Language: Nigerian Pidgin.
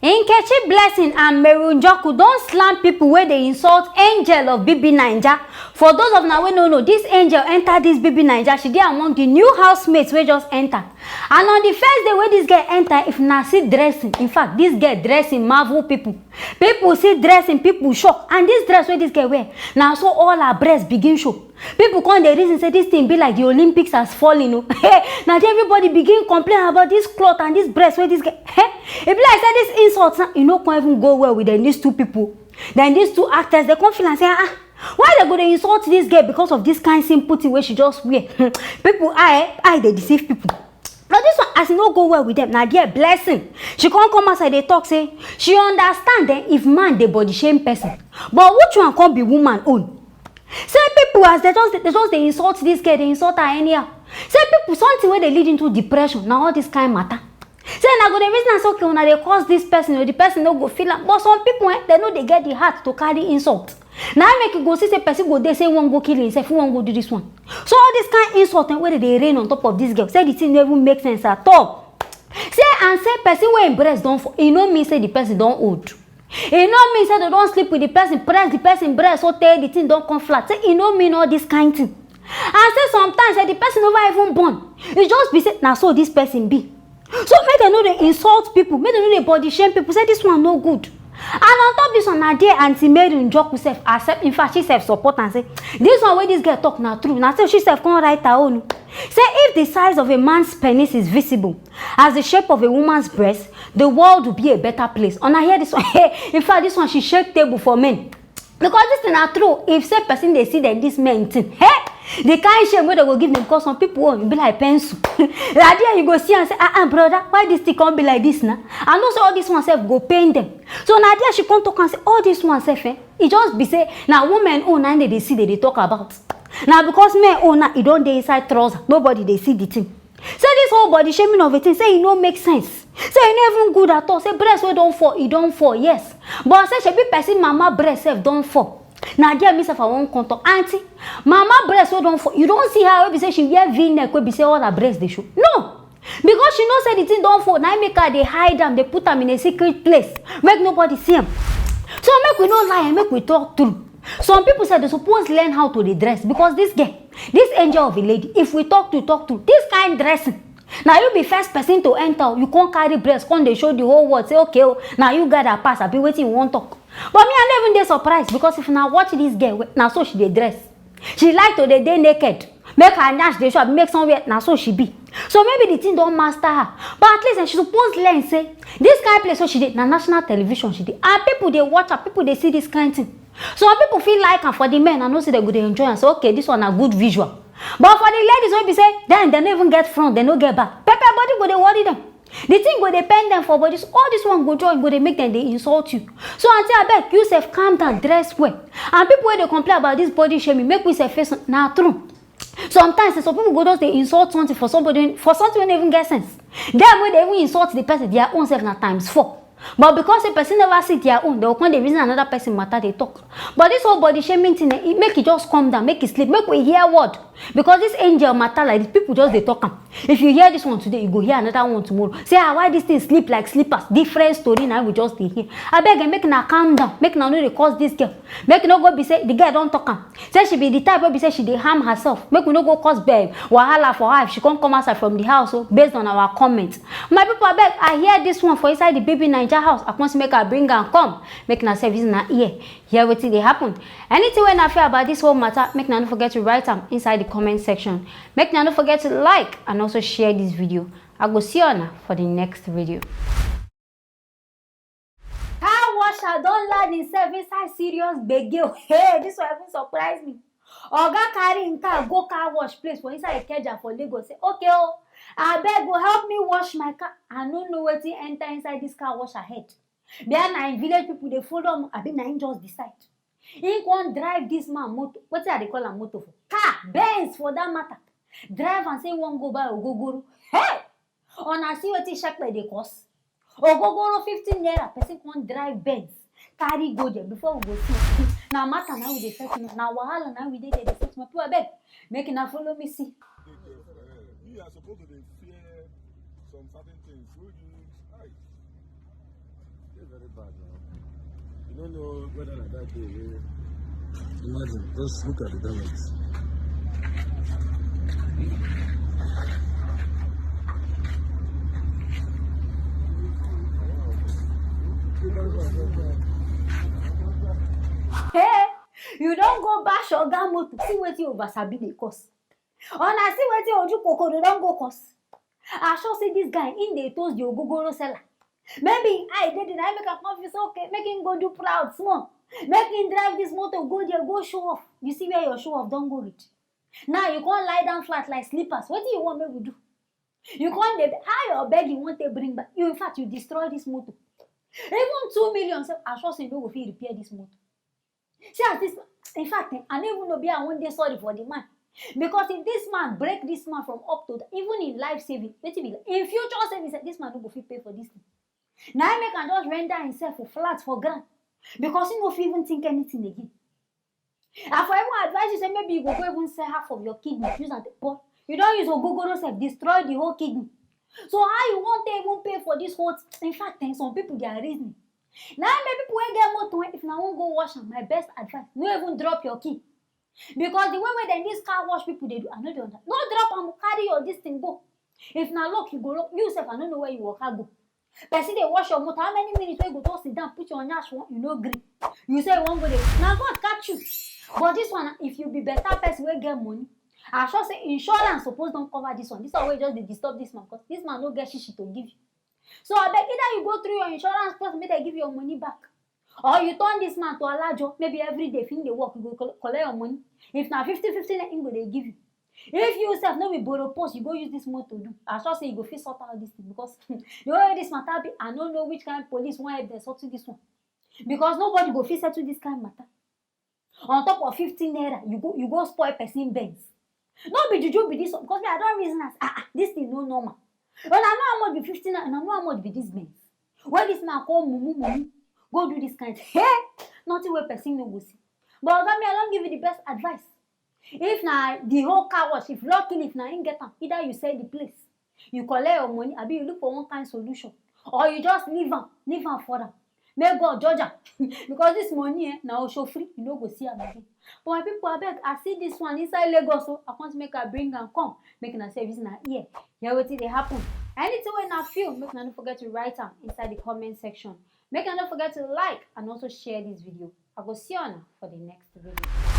Nkechi Blessing and Mary Njoku don't slam people where they insult Angel of BBNaija. For those of now we no know, this Angel entered this BBNaija. She did among the new housemates we just enter. And on the first day where this girl enter, if na see dressing, in fact, this girl dressing marvel people. People see dressing, people shock. And this dress where this girl wear, now so all her breasts begin show. People come the reason say this thing be like the Olympics has fallen. Now everybody begin complain about this cloth and this breast where this girl. It be like say this insults, you know, can't even go well with these two people. Then these two actors, they come feel and say, why they go to insult this girl because of this kind of simple thing where she just wear? People, they deceive people. Now this one, as no go well with them, now dear Blessing, she can't come outside, they talk, say, she understand that if man, they body shame person. But which one can't be woman own? Say people, as they insult this girl, they insult her anyhow. Say people, something where they lead into depression, now all this kind of matter. Say now go the reason is okay when they cause this person or the person no go feel am. But some people they know they get the heart to carry insult. Now make you go see say person go there say one go kill himself, one go do this one. So all this kind of insult and where they rain on top of this girl. Say the thing never make sense at all. Say and say person where breast don't fall. It no mean say the person don't old. It no mean say they don't sleep with the person, press the person breast so tell the thing don't come flat. Say it no mean all this kind of thing. And say sometimes say the person never even born. It just be say now so this person be. So make them know they insult people, make them know they body shame people. Say this one no good. And on top of this one, now dear Auntie Mary Njoku self accept. In fact, she self support and say this one where this girl talk now true. Now say she self can't write her own. Say if the size of a man's penis is visible as the shape of a woman's breast, the world will be a better place. And I hear this one. In fact, this one she shake table for men. Because this thing are true. If say person they see them this men thing, the kind shame where they go give them because some people won't be like pencil. Like there you go see and say, brother, why this thing can't be like this now? And also all this one self go pain them. So now there she come talk and say, all this one self, it just be say now women own and they see that they talk about. Now because men own now it don't they inside trouser, nobody they see the thing. Say this whole body shaming of a thing, say it don't make sense. Say it not even good at all. Say breast where don't fall, it don't fall, yes. But say she be person mama breast self don't fall. Now dear myself I won't contact auntie. Mama breast where don't fall. You don't see how we say she wear V-neck where be say all her breast they show. No. Because she knows say the thing don't fall. Now make her they hide them, they put them in a secret place. Make nobody see them. So make we not lie and make we talk true. Some people say they supposed learn how to dress because this girl, this angel of a lady, if we talk to this kind dressing. Now you be first person to enter, you can't carry breast, can't they show the whole world, say okay, now you got a pass, I be waiting, you won't talk. But me I never even surprised because if now watch this girl, now so she dey dress. She like to dey naked, make her nash dey show, make somewhere, now so she be. So maybe the thing don't master her. But at least she supposed learn say this kind of place so she did na national television she did. And people they watch her, people they see this kind of thing. Some people feel like her for the men and know say they go dey enjoy and say okay, this one a good visual. But for the ladies when be say then they don't even get front, they no get back. Pepper body go they worry them. The thing go depend them for bodies. All this one go join, go they make them they insult you. So until I beg you self calm down, dress well. And people when they complain about this body shaming, make we say face now true. Sometimes some people go just they insult something for somebody for something when they even get sense. Then when they even insult the person, their own self na times 4. But because a person never see their own, they will come the reason another person matter they talk. But this whole body shaming thing, it make it just calm down, make it sleep, make we hear word. Because this angel matter like this, people just they talk. If you hear this one today, you go hear another one tomorrow. Say why this thing sleep like sleepers? Different story now we just hear. I beg and make na calm down, make na know they cause this girl. Make no go be say the girl don't talk. Say she be the type where be say she dey harm herself. Make we no go cause babe wahala for her if she can't come outside from the house. So based on our comments, my people, I beg I hear this one for inside the BBNaija house. I want to make her bring her and come. Make na service na ear. Hear what they happen. Anything when I feel about this whole matter, make na don't forget to write them inside the comment section. Make na don't forget to like and also share this video. I go see you for the next video. Car washer don't land in service serious begil. Hey, this one even surprise me. Oga carry in car go car wash place for inside Ikeja for Lagos. Say okay, I beg go help me wash my car. I don't know what to enter inside this car wash ahead. Then in village people they follow. I be na just decide. He can't drive this man motor. What they call a motor for? Car, Benz for that matter. Drive and say one go buy Ogogoro. Hey! On a see what he shop by the cost. Ogogoro 15 naira. Person can't drive Benz. Carry go there before we go see. Now matter now we dey set now wahala now we dey there dey set my people beg. Make na follow me see. You are supposed to fear some certain things. So you bad now. You don't know whether like that day. Imagine, just look at the damage. Hey, you don't go bash oga motor see wetin over sabi dey cause. Una see wetin oju kokoro don go cause. I sure say this guy in dey toast the ogogoro seller. Maybe I did it, I make a confess, okay, make him go do proud small. Make him drive this motor, go there, go show off. You see where your show off don't go reach. Now you can't lie down flat like slippers. What do you want me to do? You can't how your beg you want to bring back. You in fact you destroy this motor. Even 2 million, so I sure say no go fit repair this motor. See as this, in fact, I don't even know be I one day sorry for the man. Because if this man break this man from up to even in life saving, in future savings, this man no go fit pay for this thing. Now make can just render himself for flat for grand because he no fit even think anything again. And for everyone advise you say maybe you go even sell half of your kidney use and but you don't use ogogoro self destroy the whole kidney. So how you want to even pay for this whole? In fact, some people they are reasoning. Now maybe people will get motor if now won't go wash am. My best advice: no even drop your key because the way then this car wash people they do, I know they understand. No drop am, carry your this thing go. If now lock you go lock you self, I don't know where you walk go. Person they wash your motor. How many minutes you go to sit down, put your nyash you no gree. You say you won't go there. Now God catch you. But this one, if you be better person, will get money. I sure say insurance suppose don't cover this one. This one way just they disturb this man because this man no get shit to give you. So I beg either you go through your insurance person, make they give you your money back, or you turn this man to a large job. Maybe every day, fin they work, you go collect your money. If now 50-50, then they give you. If you yourself no be borrow post, you go use this motor to do. I sure say you go fit sort out this thing because the way this matter be, I don't know which kind of police want help them sort this one. Because nobody go fit settle this kind of matter. On top of 15 naira, you go spoil person Benz. No be juju be this one because me I don't reason as this thing no normal. But I know how much be 15 naira and I know how much be this Benz. When this man call mumu, go do this kind. Hey, nothing where person no go see. But me I don't give you the best advice. If na the whole car wash, if luckily if na him get am, either you sell the place, you collect your money, abi you look for one kind solution, or you just leave am for am. May God judge am because this money na show free, you no go see am again. But my people abeg, I see this one inside Lagos, so I want make I bring am come, make una say na here. Hear wetin dey happen. Anything wey una feel, make una no forget to write am inside the comment section. Make una no forget to like and also share this video. I go see una for the next video.